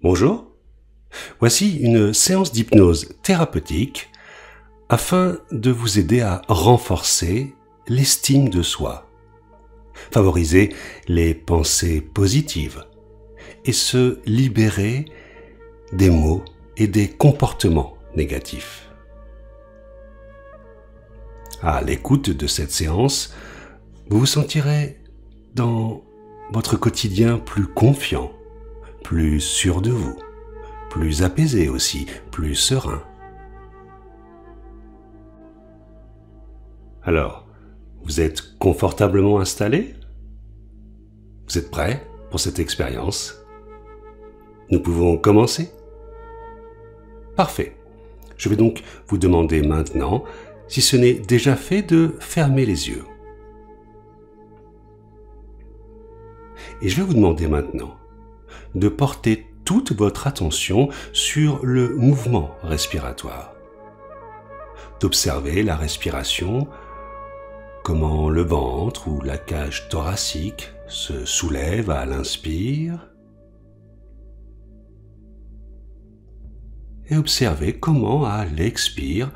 Bonjour, voici une séance d'hypnose thérapeutique afin de vous aider à renforcer l'estime de soi, favoriser les pensées positives et se libérer des mots et des comportements négatifs. À l'écoute de cette séance, vous vous sentirez dans votre quotidien plus confiant, plus sûr de vous, plus apaisé aussi, plus serein. Alors, vous êtes confortablement installé? Vous êtes prêt pour cette expérience? Nous pouvons commencer? Parfait. Je vais donc vous demander maintenant, si ce n'est déjà fait, de fermer les yeux. Et je vais vous demander maintenant de porter toute votre attention sur le mouvement respiratoire, d'observer la respiration, comment le ventre ou la cage thoracique se soulève à l'inspire, et observez comment à l'expire,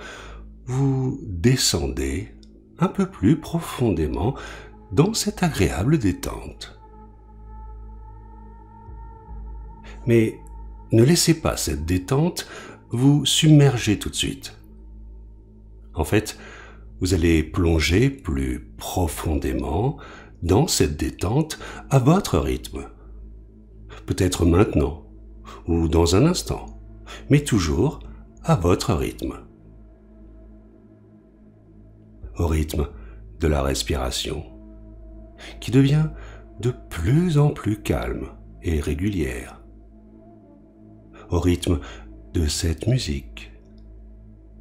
vous descendez un peu plus profondément dans cette agréable détente. Mais ne laissez pas cette détente vous submerger tout de suite. En fait, vous allez plonger plus profondément dans cette détente à votre rythme. Peut-être maintenant ou dans un instant, mais toujours à votre rythme. Au rythme de la respiration, qui devient de plus en plus calme et régulière. Au rythme de cette musique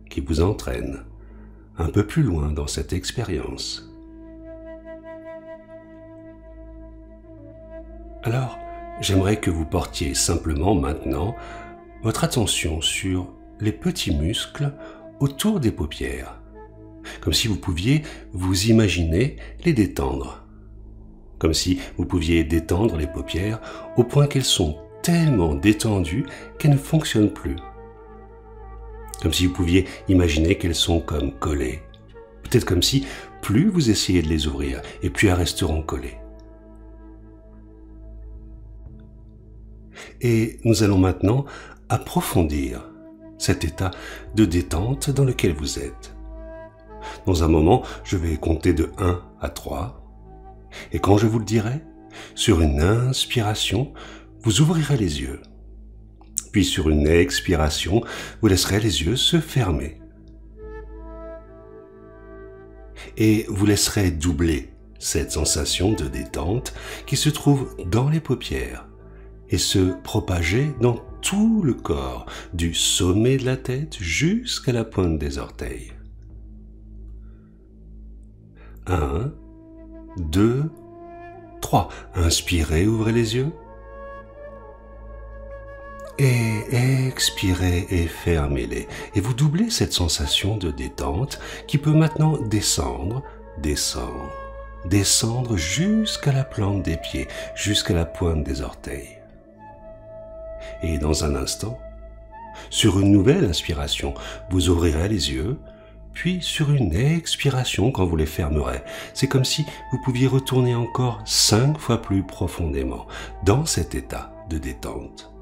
qui vous entraîne un peu plus loin dans cette expérience. Alors, j'aimerais que vous portiez simplement maintenant votre attention sur les petits muscles autour des paupières, comme si vous pouviez vous imaginer les détendre, comme si vous pouviez détendre les paupières au point qu'elles sont tellement détendues qu'elles ne fonctionnent plus. Comme si vous pouviez imaginer qu'elles sont comme collées. Peut-être comme si plus vous essayez de les ouvrir et plus elles resteront collées. Et nous allons maintenant approfondir cet état de détente dans lequel vous êtes. Dans un moment, je vais compter de 1 à 3. Et quand je vous le dirai, sur une inspiration, vous ouvrirez les yeux. Puis sur une expiration, vous laisserez les yeux se fermer. Et vous laisserez doubler cette sensation de détente qui se trouve dans les paupières et se propager dans tout le corps, du sommet de la tête jusqu'à la pointe des orteils. 1, 2, 3. Inspirez, ouvrez les yeux. Et expirez et fermez-les. Et vous doublez cette sensation de détente qui peut maintenant descendre, descendre, descendre jusqu'à la plante des pieds, jusqu'à la pointe des orteils. Et dans un instant, sur une nouvelle inspiration, vous ouvrirez les yeux, puis sur une expiration, quand vous les fermerez, c'est comme si vous pouviez retourner encore 5 fois plus profondément dans cet état de détente.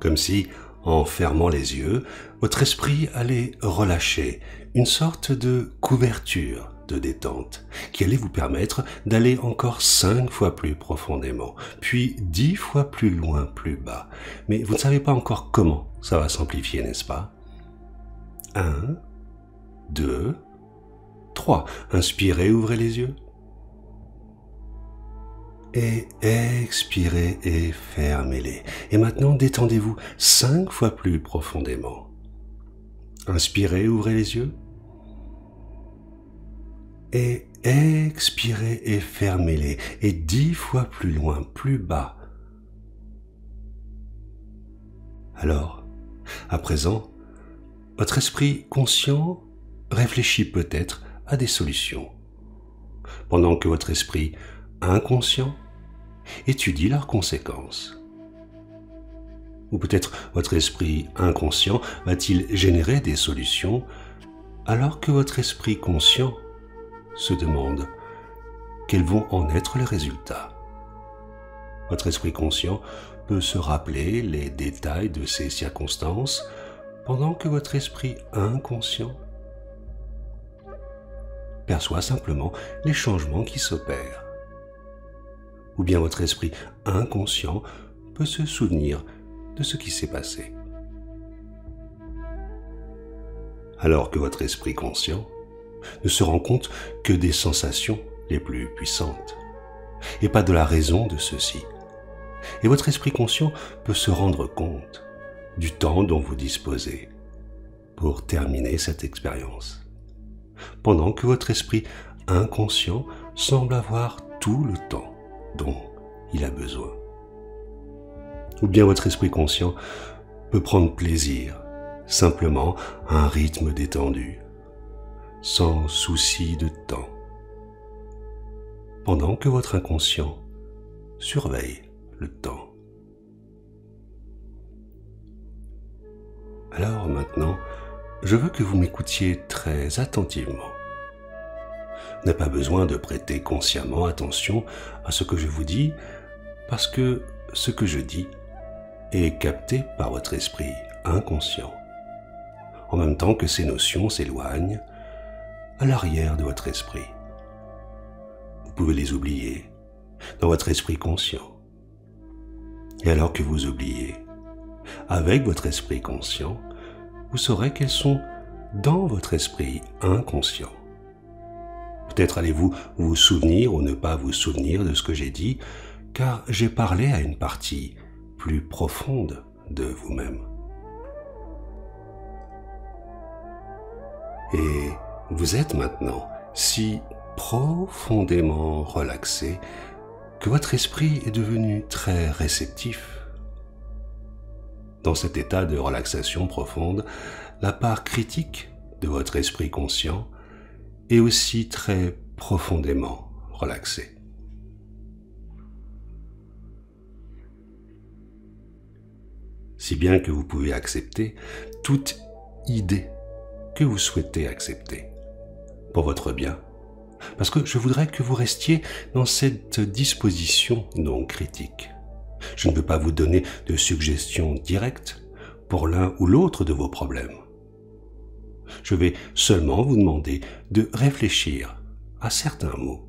Comme si, en fermant les yeux, votre esprit allait relâcher une sorte de couverture de détente qui allait vous permettre d'aller encore 5 fois plus profondément, puis 10 fois plus loin, plus bas. Mais vous ne savez pas encore comment ça va s'amplifier, n'est-ce pas? 1, 2, 3. Inspirez, ouvrez les yeux. Et expirez et fermez-les. Et maintenant, détendez-vous 5 fois plus profondément. Inspirez, ouvrez les yeux. Et expirez et fermez-les. Et 10 fois plus loin, plus bas. Alors, à présent, votre esprit conscient réfléchit peut-être à des solutions, pendant que votre esprit inconscient étudie leurs conséquences. Ou peut-être votre esprit inconscient va-t-il générer des solutions alors que votre esprit conscient se demande quels vont en être les résultats. Votre esprit conscient peut se rappeler les détails de ces circonstances pendant que votre esprit inconscient perçoit simplement les changements qui s'opèrent. Ou bien votre esprit inconscient peut se souvenir de ce qui s'est passé. Alors que votre esprit conscient ne se rend compte que des sensations les plus puissantes, et pas de la raison de ceci. Et votre esprit conscient peut se rendre compte du temps dont vous disposez pour terminer cette expérience, pendant que votre esprit inconscient semble avoir tout le temps dont il a besoin. Ou bien votre esprit conscient peut prendre plaisir simplement à un rythme détendu, sans souci de temps, pendant que votre inconscient surveille le temps. Alors maintenant, je veux que vous m'écoutiez très attentivement. Vous n'avez pas besoin de prêter consciemment attention à ce que je vous dis, parce que ce que je dis est capté par votre esprit inconscient, en même temps que ces notions s'éloignent à l'arrière de votre esprit. Vous pouvez les oublier dans votre esprit conscient. Et alors que vous oubliez, avec votre esprit conscient, vous saurez qu'elles sont dans votre esprit inconscient. Peut-être allez-vous vous souvenir ou ne pas vous souvenir de ce que j'ai dit, car j'ai parlé à une partie plus profonde de vous-même. Et vous êtes maintenant si profondément relaxé que votre esprit est devenu très réceptif. Dans cet état de relaxation profonde, la part critique de votre esprit conscient est aussi très profondément relaxée. Si bien que vous pouvez accepter toute idée que vous souhaitez accepter pour votre bien, parce que je voudrais que vous restiez dans cette disposition non critique. Je ne veux pas vous donner de suggestions directes pour l'un ou l'autre de vos problèmes. Je vais seulement vous demander de réfléchir à certains mots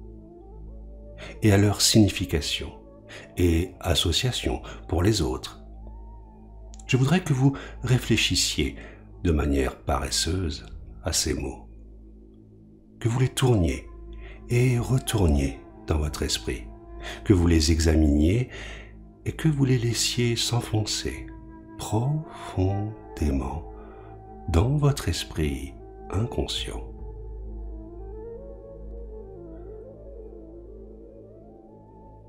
et à leur signification et association pour les autres. Je voudrais que vous réfléchissiez de manière paresseuse à ces mots, que vous les tourniez et retourniez dans votre esprit, que vous les examiniez et que vous les laissiez s'enfoncer profondément dans votre esprit inconscient.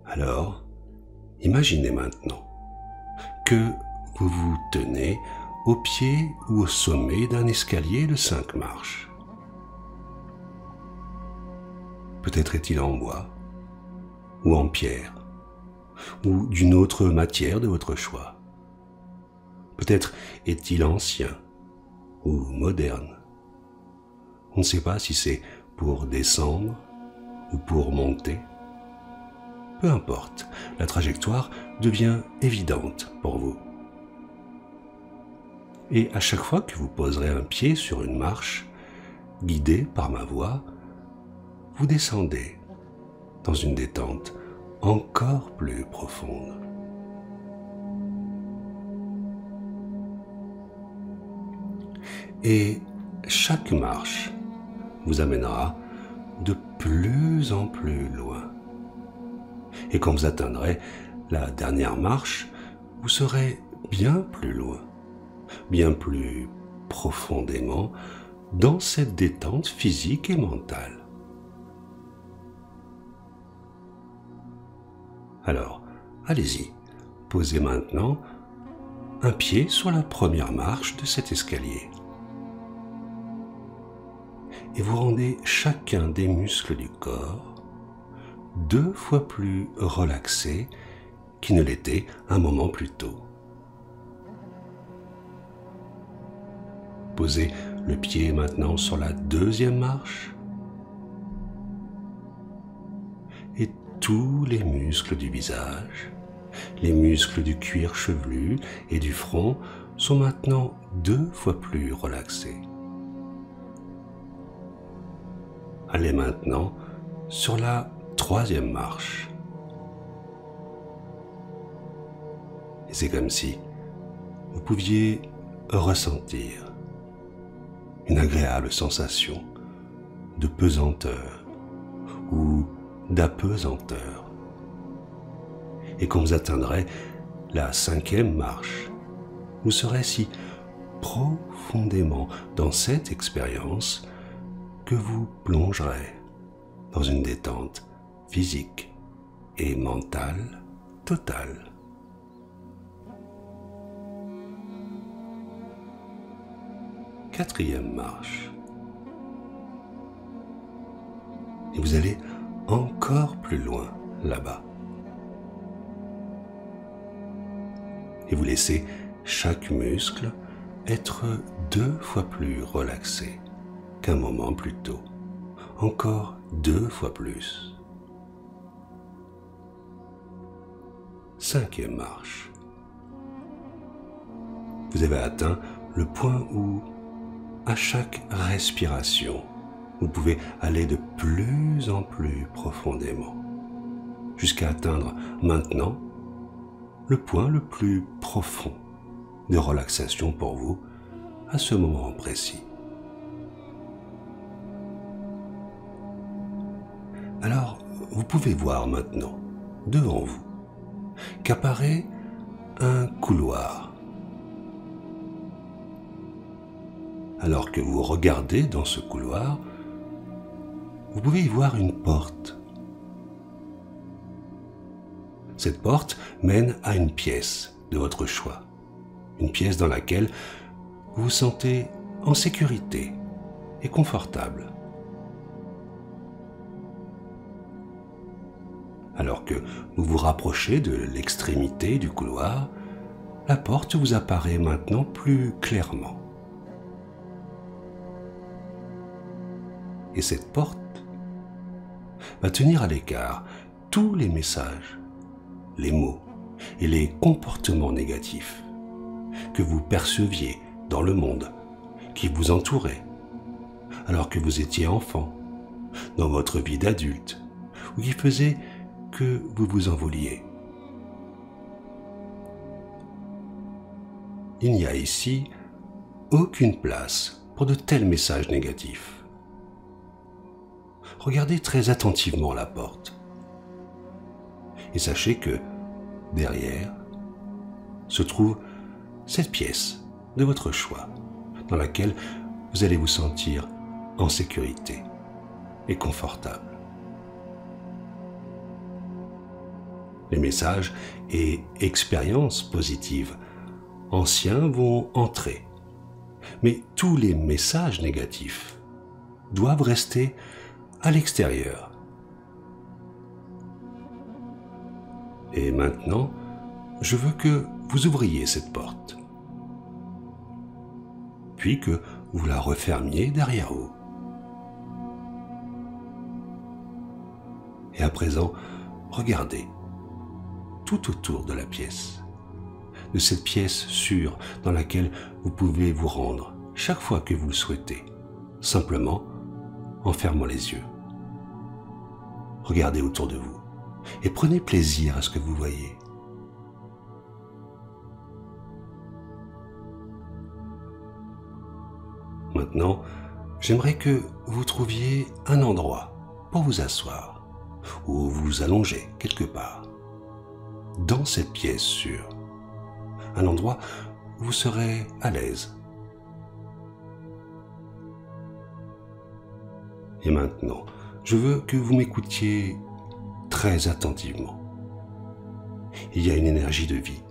Alors, imaginez maintenant que vous vous tenez au pied ou au sommet d'un escalier de 5 marches. Peut-être est-il en bois, ou en pierre, ou d'une autre matière de votre choix. Peut-être est-il ancien ou moderne. On ne sait pas si c'est pour descendre ou pour monter. Peu importe, la trajectoire devient évidente pour vous. Et à chaque fois que vous poserez un pied sur une marche, guidé par ma voix, vous descendez dans une détente encore plus profonde. Et chaque marche vous amènera de plus en plus loin. Et quand vous atteindrez la dernière marche, vous serez bien plus loin, bien plus profondément dans cette détente physique et mentale. Alors, allez-y, posez maintenant un pied sur la première marche de cet escalier. Et vous rendez chacun des muscles du corps 2 fois plus relaxés qu'il ne l'était un moment plus tôt. posez le pied maintenant sur la deuxième marche. Et tous les muscles du visage, les muscles du cuir chevelu et du front sont maintenant 2 fois plus relaxés. Allez maintenant sur la troisième marche. Et c'est comme si vous pouviez ressentir une agréable sensation de pesanteur ou d'apesanteur. Et quand vous atteindrez la cinquième marche, vous serez si profondément dans cette expérience que vous plongerez dans une détente physique et mentale totale. Quatrième marche. Et vous allez encore plus loin là-bas. Et vous laissez chaque muscle être 2 fois plus relaxé qu'un moment plus tôt. Encore 2 fois plus. Cinquième marche. Vous avez atteint le point où, à chaque respiration, vous pouvez aller de plus en plus profondément, jusqu'à atteindre maintenant le point le plus profond de relaxation pour vous à ce moment précis. Alors, vous pouvez voir maintenant, devant vous, qu'apparaît un couloir. Alors que vous regardez dans ce couloir, vous pouvez y voir une porte. Cette porte mène à une pièce de votre choix, une pièce dans laquelle vous vous sentez en sécurité et confortable. Alors que vous vous rapprochez de l'extrémité du couloir, la porte vous apparaît maintenant plus clairement. Et cette porte va tenir à l'écart tous les messages, les mots et les comportements négatifs que vous perceviez dans le monde qui vous entourait alors que vous étiez enfant, dans votre vie d'adulte, ou qui faisait que vous vous envoliez. Il n'y a ici aucune place pour de tels messages négatifs. Regardez très attentivement la porte et sachez que derrière se trouve cette pièce de votre choix dans laquelle vous allez vous sentir en sécurité et confortable. Les messages et expériences positives anciens vont entrer, mais tous les messages négatifs doivent rester à l'extérieur. Et maintenant, je veux que vous ouvriez cette porte, puis que vous la refermiez derrière vous. Et à présent, regardez tout autour de la pièce, de cette pièce sûre dans laquelle vous pouvez vous rendre chaque fois que vous le souhaitez, simplement en fermant les yeux. Regardez autour de vous et prenez plaisir à ce que vous voyez. Maintenant, j'aimerais que vous trouviez un endroit pour vous asseoir ou vous allonger quelque part dans cette pièce sûre, un endroit où vous serez à l'aise. Et maintenant, je veux que vous m'écoutiez très attentivement. Il y a une énergie de vie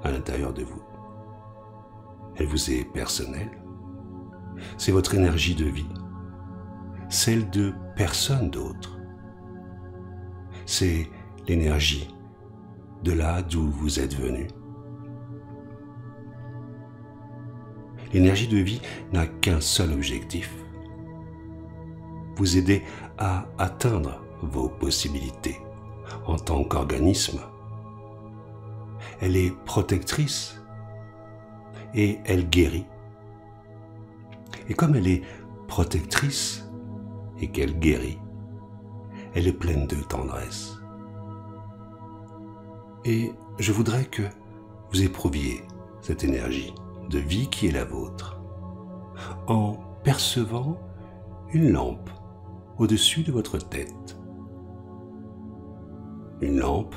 à l'intérieur de vous. Elle vous est personnelle. C'est votre énergie de vie, celle de personne d'autre. C'est l'énergie de là d'où vous êtes venu. L'énergie de vie n'a qu'un seul objectif: vous aider à atteindre vos possibilités en tant qu'organisme. Elle est protectrice et elle guérit. Et comme elle est protectrice et qu'elle guérit, elle est pleine de tendresse. Et je voudrais que vous éprouviez cette énergie de vie qui est la vôtre en percevant une lampe au-dessus de votre tête. Une lampe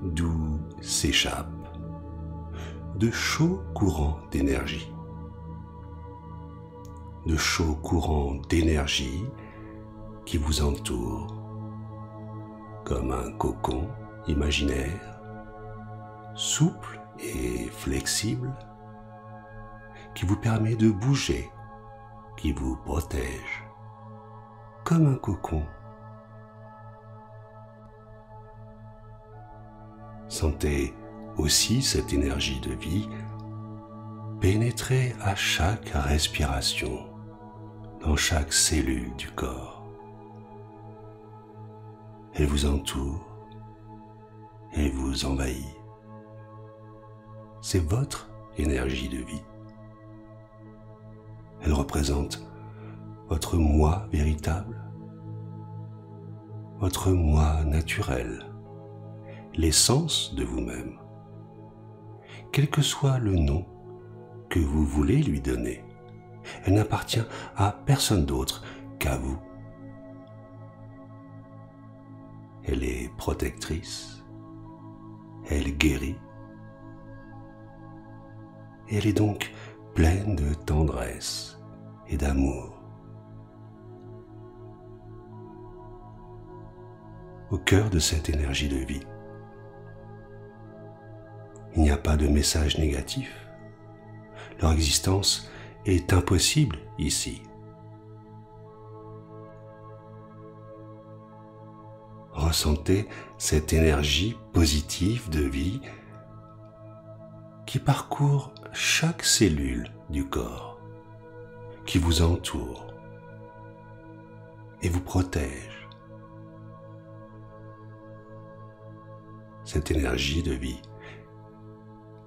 d'où s'échappe de chauds courants d'énergie. De chauds courants d'énergie qui vous entourent comme un cocon imaginaire, souple et flexible, qui vous permet de bouger, qui vous protège comme un cocon. Sentez aussi cette énergie de vie pénétrer à chaque respiration, dans chaque cellule du corps. Elle vous entoure et vous envahit. C'est votre énergie de vie. Elle représente votre moi véritable, votre moi naturel, l'essence de vous-même, quel que soit le nom que vous voulez lui donner. Elle n'appartient à personne d'autre qu'à vous. Elle est protectrice, elle guérit, et elle est donc pleine de tendresse et d'amour. Au cœur de cette énergie de vie, il n'y a pas de message négatif. Leur existence est impossible ici. Ressentez cette énergie positive de vie qui parcourt chaque cellule du corps, qui vous entoure et vous protège. Cette énergie de vie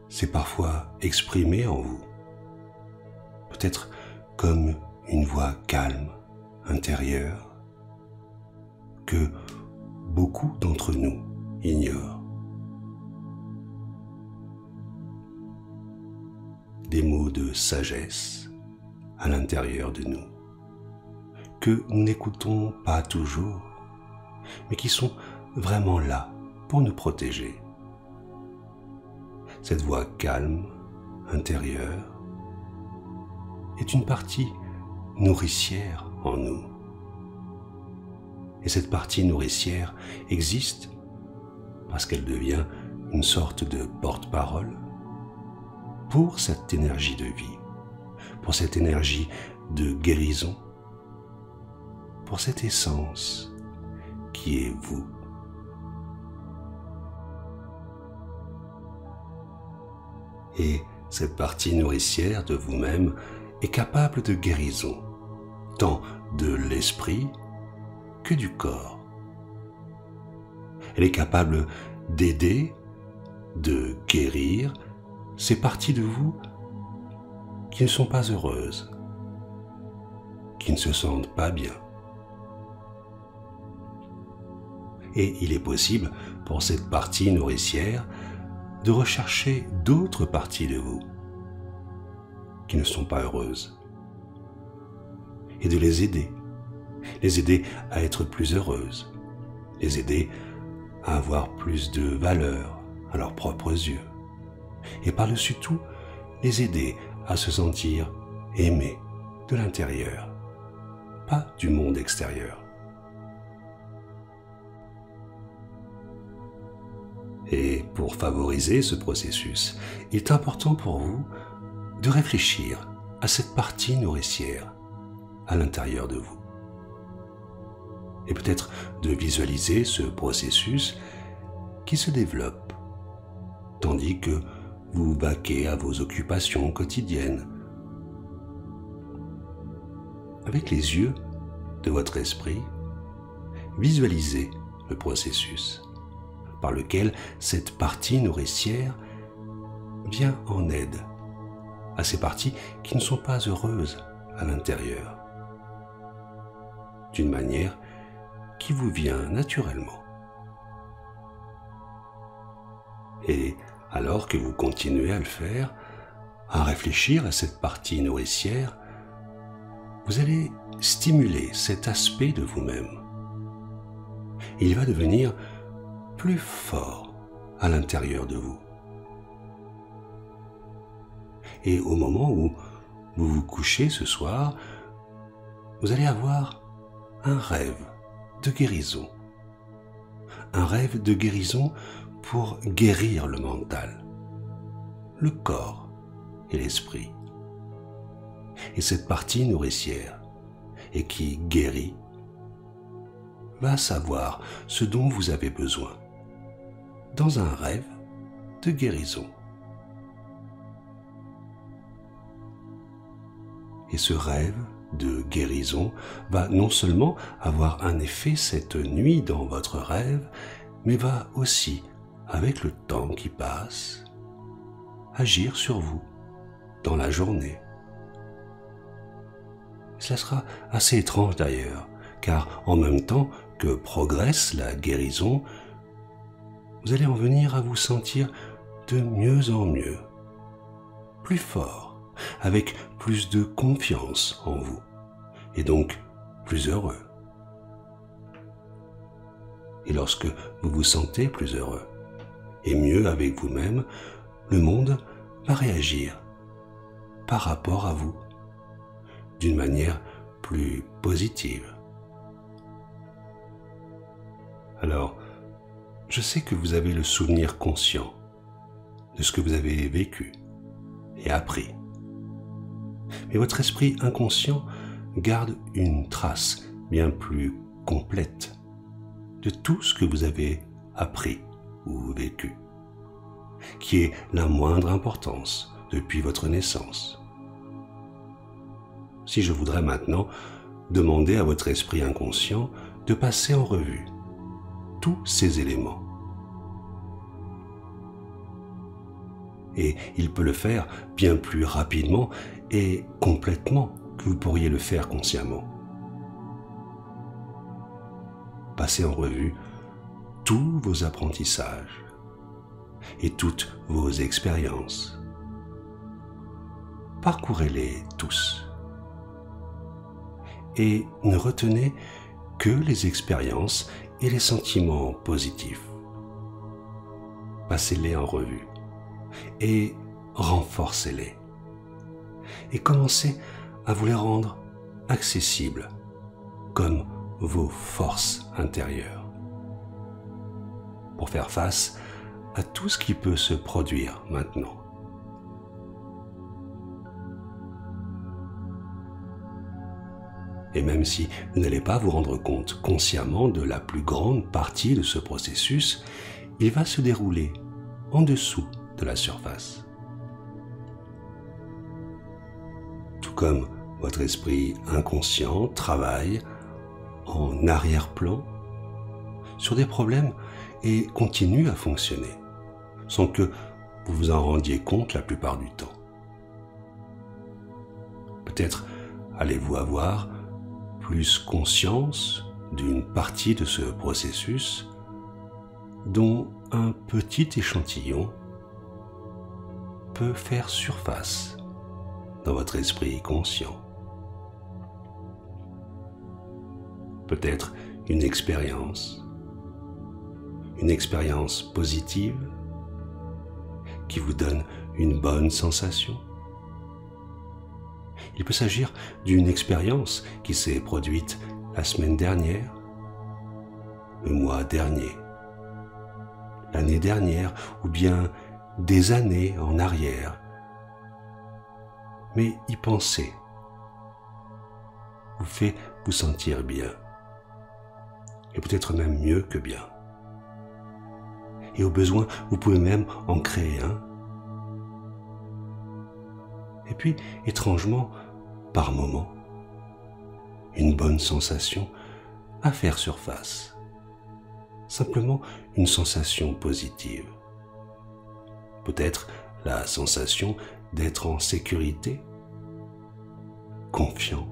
s'est parfois exprimée en vous, peut-être comme une voix calme, intérieure, que beaucoup d'entre nous ignorent. Des mots de sagesse à l'intérieur de nous, que nous n'écoutons pas toujours, mais qui sont vraiment là pour nous protéger. Cette voix calme, intérieure, est une partie nourricière en nous. Et cette partie nourricière existe parce qu'elle devient une sorte de porte-parole pour cette énergie de vie, pour cette énergie de guérison, pour cette essence qui est vous. Et cette partie nourricière de vous-même est capable de guérison, tant de l'esprit que du corps. Elle est capable d'aider, de guérir ces parties de vous qui ne sont pas heureuses, qui ne se sentent pas bien. Et il est possible pour cette partie nourricière de rechercher d'autres parties de vous qui ne sont pas heureuses et de les aider à être plus heureuses, les aider à avoir plus de valeur à leurs propres yeux et par-dessus tout, les aider à se sentir aimés de l'intérieur, pas du monde extérieur. Et pour favoriser ce processus, il est important pour vous de réfléchir à cette partie nourricière à l'intérieur de vous. Et peut-être de visualiser ce processus qui se développe, tandis que vous vaquez à vos occupations quotidiennes, avec les yeux de votre esprit, visualisez le processus par lequel cette partie nourricière vient en aide à ces parties qui ne sont pas heureuses à l'intérieur, d'une manière qui vous vient naturellement. Et alors que vous continuez à le faire, à réfléchir à cette partie nourricière, vous allez stimuler cet aspect de vous-même. Il va devenir plus fort à l'intérieur de vous. Et au moment où vous vous couchez ce soir, vous allez avoir un rêve de guérison. Un rêve de guérison pour guérir le mental, le corps et l'esprit. Et cette partie nourricière, et qui guérit, va savoir ce dont vous avez besoin dans un rêve de guérison. Et ce rêve de guérison va non seulement avoir un effet cette nuit dans votre rêve, mais va aussi, avec le temps qui passe, agir sur vous dans la journée. Cela sera assez étrange d'ailleurs, car en même temps que progresse la guérison, vous allez en venir à vous sentir de mieux en mieux, plus fort, avec plus de confiance en vous, et donc plus heureux. Et lorsque vous vous sentez plus heureux, et mieux avec vous-même, le monde va réagir par rapport à vous, d'une manière plus positive. Alors, je sais que vous avez le souvenir conscient de ce que vous avez vécu et appris. Mais votre esprit inconscient garde une trace bien plus complète de tout ce que vous avez appris ou vécu, qui est la moindre importance depuis votre naissance. Si je voudrais maintenant demander à votre esprit inconscient de passer en revue tous ces éléments. Et il peut le faire bien plus rapidement et complètement que vous pourriez le faire consciemment. Passez en revue tous vos apprentissages et toutes vos expériences. Parcourez-les tous. Et ne retenez que les expériences et les sentiments positifs. Passez-les en revue et renforcez-les. Et commencez à vous les rendre accessibles comme vos forces intérieures pour faire face à tout ce qui peut se produire maintenant. Et même si vous n'allez pas vous rendre compte consciemment de la plus grande partie de ce processus, il va se dérouler en dessous de la surface. Tout comme votre esprit inconscient travaille en arrière-plan sur des problèmes et continue à fonctionner sans que vous vous en rendiez compte la plupart du temps. Peut-être allez-vous avoir plus conscience d'une partie de ce processus dont un petit échantillon peut faire surface dans votre esprit conscient. Peut-être une expérience positive qui vous donne une bonne sensation. Il peut s'agir d'une expérience qui s'est produite la semaine dernière, le mois dernier, l'année dernière ou bien des années en arrière. Mais y penser vous fait vous sentir bien, et peut-être même mieux que bien. Et au besoin, vous pouvez même en créer un. Et puis, étrangement, par moments, une bonne sensation à faire surface. Simplement une sensation positive. Peut-être la sensation d'être en sécurité, confiant,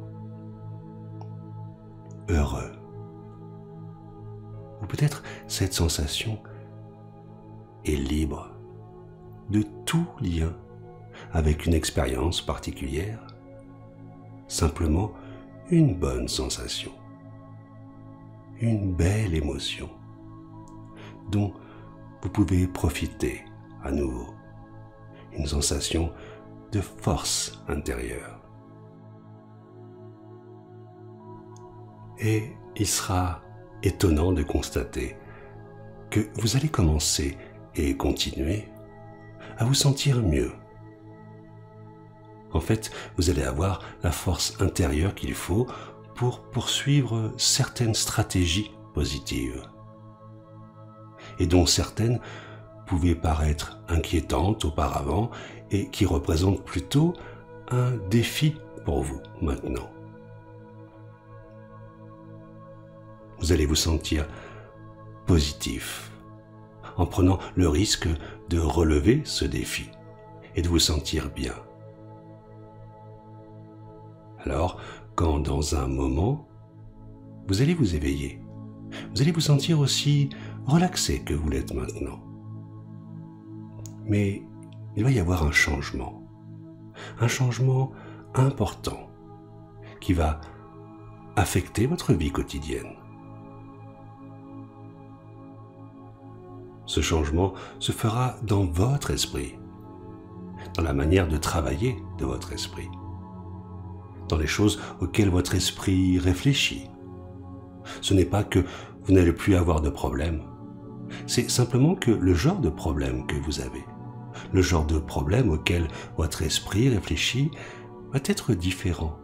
heureux. Ou peut-être cette sensation est libre de tout lien avec une expérience particulière, simplement une bonne sensation, une belle émotion dont vous pouvez profiter à nouveau, une sensation de force intérieure. Et il sera étonnant de constater que vous allez commencer et continuer à vous sentir mieux. En fait, vous allez avoir la force intérieure qu'il faut pour poursuivre certaines stratégies positives, et dont certaines pouvaient paraître inquiétantes auparavant et qui représentent plutôt un défi pour vous maintenant. Vous allez vous sentir positif en prenant le risque de relever ce défi et de vous sentir bien. Alors, quand dans un moment, vous allez vous éveiller, vous allez vous sentir aussi relaxé que vous l'êtes maintenant. Mais il va y avoir un changement important qui va affecter votre vie quotidienne. Ce changement se fera dans votre esprit, dans la manière de travailler de votre esprit, dans les choses auxquelles votre esprit réfléchit. Ce n'est pas que vous n'allez plus avoir de problème, c'est simplement que le genre de problème que vous avez, le genre de problème auquel votre esprit réfléchit va être différent.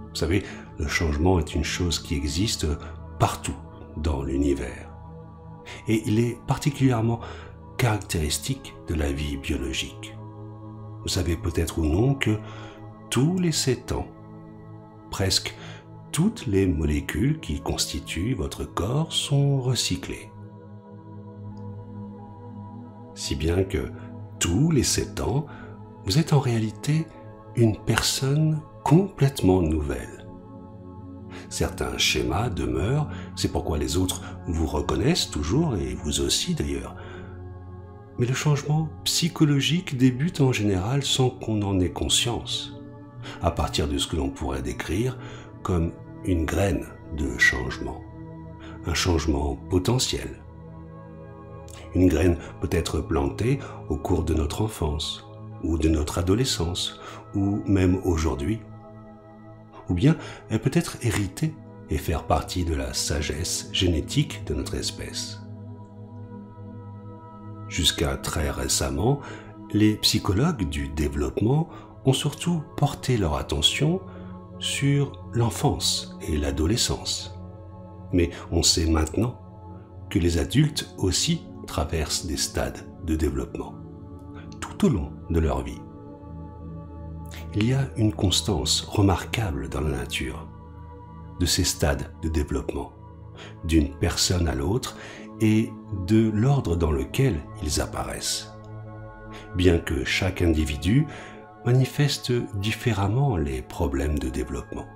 Vous savez, le changement est une chose qui existe partout dans l'univers. Et il est particulièrement caractéristique de la vie biologique. Vous savez peut-être ou non que tous les 7 ans, presque toutes les molécules qui constituent votre corps sont recyclées. Si bien que tous les 7 ans, vous êtes en réalité une personne complètement nouvelle. Certains schémas demeurent, c'est pourquoi les autres vous reconnaissent toujours, et vous aussi d'ailleurs. Mais le changement psychologique débute en général sans qu'on en ait conscience, à partir de ce que l'on pourrait décrire comme une graine de changement, un changement potentiel. Une graine peut être plantée au cours de notre enfance, ou de notre adolescence, ou même aujourd'hui. Ou bien elle peut être héritée et faire partie de la sagesse génétique de notre espèce. Jusqu'à très récemment, les psychologues du développement ont surtout porté leur attention sur l'enfance et l'adolescence. Mais on sait maintenant que les adultes aussi traversent des stades de développement, tout au long de leur vie. Il y a une constance remarquable dans la nature de ces stades de développement, d'une personne à l'autre et de l'ordre dans lequel ils apparaissent. Bien que chaque individu manifeste différemment les problèmes de développement.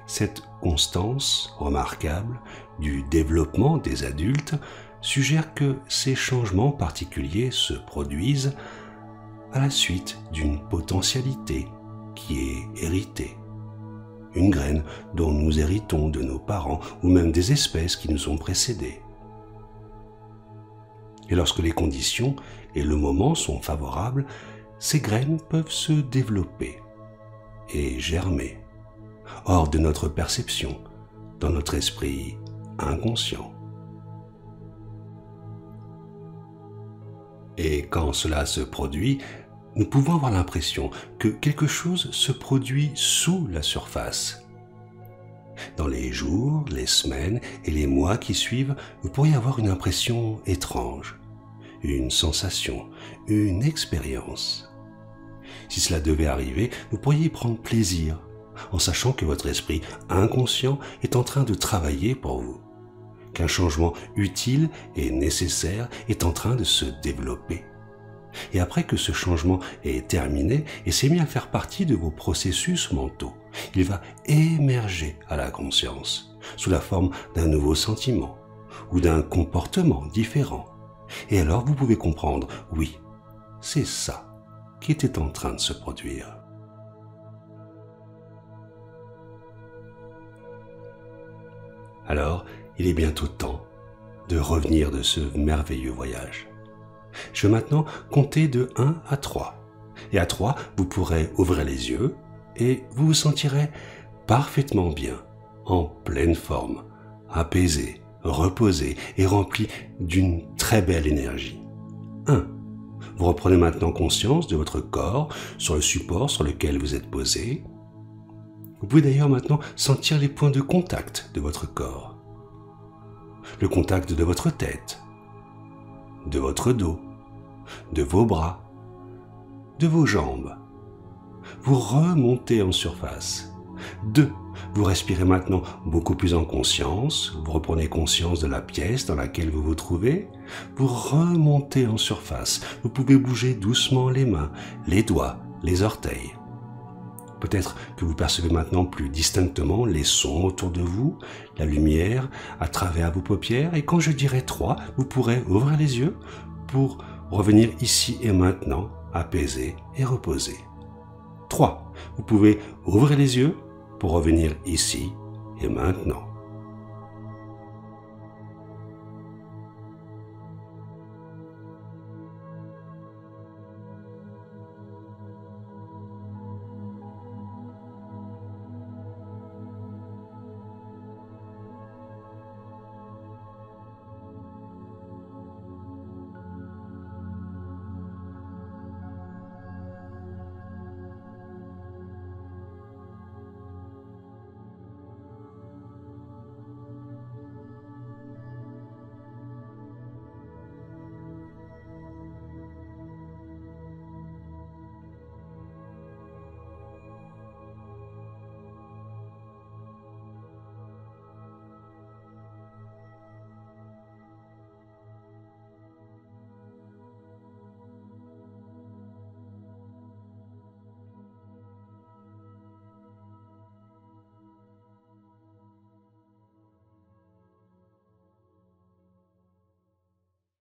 Cette constance remarquable du développement des adultes suggère que ces changements particuliers se produisent à la suite d'une potentialité qui est héritée. Une graine dont nous héritons de nos parents ou même des espèces qui nous ont précédés. Et lorsque les conditions et le moment sont favorables, ces graines peuvent se développer et germer hors de notre perception, dans notre esprit inconscient. Et quand cela se produit, nous pouvons avoir l'impression que quelque chose se produit sous la surface. Dans les jours, les semaines et les mois qui suivent, vous pourriez avoir une impression étrange, une sensation, une expérience. Si cela devait arriver, vous pourriez y prendre plaisir, en sachant que votre esprit inconscient est en train de travailler pour vous, qu'un changement utile et nécessaire est en train de se développer. Et après que ce changement est terminé et s'est mis à faire partie de vos processus mentaux, il va émerger à la conscience, sous la forme d'un nouveau sentiment ou d'un comportement différent. Et alors vous pouvez comprendre, oui, c'est ça qui était en train de se produire. Alors, il est bientôt temps de revenir de ce merveilleux voyage. Je vais maintenant compter de 1 à 3. Et à 3, vous pourrez ouvrir les yeux et vous vous sentirez parfaitement bien, en pleine forme, apaisé, reposé et rempli d'une très belle énergie. 1. Vous reprenez maintenant conscience de votre corps sur le support sur lequel vous êtes posé. Vous pouvez d'ailleurs maintenant sentir les points de contact de votre corps. Le contact de votre tête, de votre dos, de vos bras, de vos jambes. Vous remontez en surface. 2. Vous respirez maintenant beaucoup plus en conscience. Vous reprenez conscience de la pièce dans laquelle vous vous trouvez. Vous remontez en surface. Vous pouvez bouger doucement les mains, les doigts, les orteils. Peut-être que vous percevez maintenant plus distinctement les sons autour de vous, la lumière à travers vos paupières. Et quand je dirai 3, vous pourrez ouvrir les yeux pour revenir ici et maintenant, apaisé et reposé. 3. Vous pouvez ouvrir les yeux pour revenir ici et maintenant.